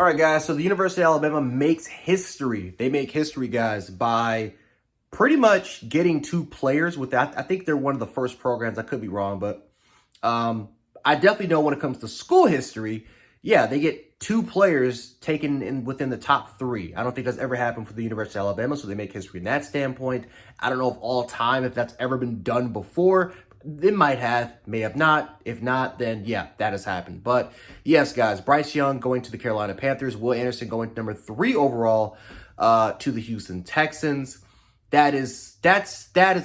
All right, guys. So the University of Alabama makes history. They make history, guys, by pretty much getting two players with that. I think they're one of the first programs. I could be wrong, but I definitely know when it comes to school history, yeah, they get two players taken in within the top three. I don't think that's ever happened for the University of Alabama, so they make history in that standpoint. I don't know of all time if that's ever been done before. It might have, may have not. If not, then yeah, that has happened. But yes, guys, Bryce Young going to the Carolina Panthers, Will Anderson going to number 3 overall to the Houston Texans. That is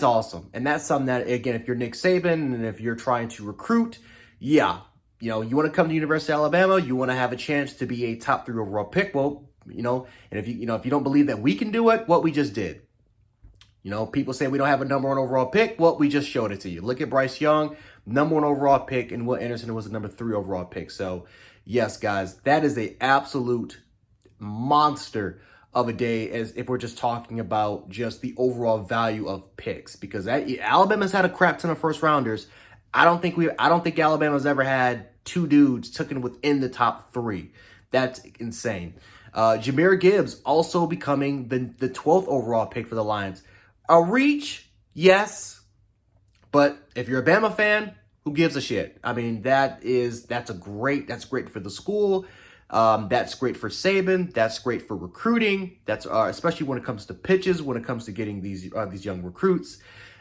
awesome. And that's something that, again, if you're Nick Saban and if you're trying to recruit, yeah, you want to come to University of Alabama, you want to have a chance to be a top 3 overall pick. Well, and if you don't believe that we can do it, what we just did. People say we don't have a number 1 overall pick. Well, we just showed it to you. Look at Bryce Young, number 1 overall pick, and Will Anderson was the number 3 overall pick. So, yes, guys, that is a absolute monster of a day, as if we're just talking about just the overall value of picks, because Alabama's had a crap ton of first rounders. I don't think Alabama's ever had 2 dudes taken within the top 3. That's insane. Jahmyr Gibbs also becoming the 12th overall pick for the Lions. A reach, yes, but if you're a Bama fan, who gives a shit? I mean, that's great for the school. That's great for Saban. That's great for recruiting. That's especially when it comes to pitches, when it comes to getting these young recruits.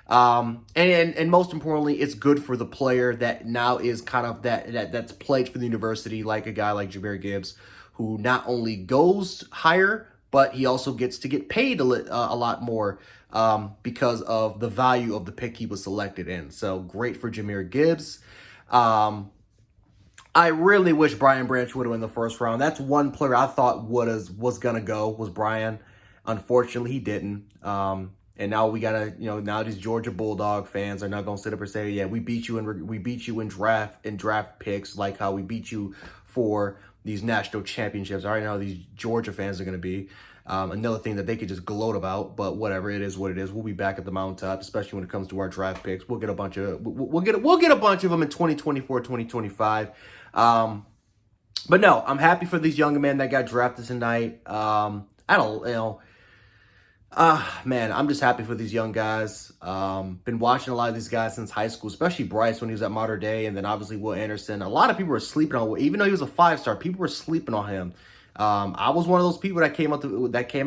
And most importantly, it's good for the player that now is kind of that's played for the university, like a guy like Jahmyr Gibbs, who not only goes higher, but he also gets to get paid a lot more because of the value of the pick he was selected in. So great for Jahmyr Gibbs. I really wish Brian Branch would have won the first round. That's one player I thought was going to go, was Brian. Unfortunately, he didn't. And now we got to, now these Georgia Bulldog fans are not going to sit up and say, yeah, we beat you in draft picks, like how we beat you for these national championships. I already know how these Georgia fans are going to be. Another thing that they could just gloat about, but whatever, it is what it is. We'll be back at the mountaintop, especially when it comes to our draft picks. We'll get a bunch of them in 2024, 2025. But no, I'm happy for these young men that got drafted tonight. Man, I'm just happy for these young guys. Been watching a lot of these guys since high school, especially Bryce when he was at Mater Dei, and then obviously Will Anderson. A lot of people were sleeping on, even though he was a 5-star, people were sleeping on him. I was one of those people that came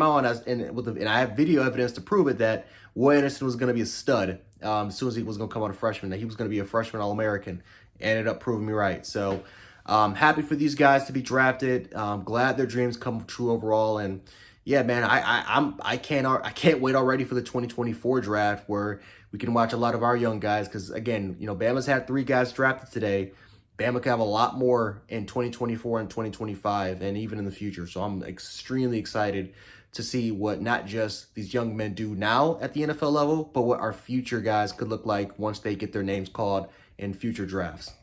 out and I have video evidence to prove it, that Will Anderson was going to be a stud as soon as he was going to come out a freshman, that he was going to be a freshman All-American. Ended up proving me right. So happy for these guys to be drafted. Glad their dreams come true overall. And yeah, man, I can't wait already for the 2024 draft, where we can watch a lot of our young guys. Because again, Bama's had 3 guys drafted today. Bama could have a lot more in 2024 and 2025 and even in the future. So I'm extremely excited to see what not just these young men do now at the NFL level, but what our future guys could look like once they get their names called in future drafts.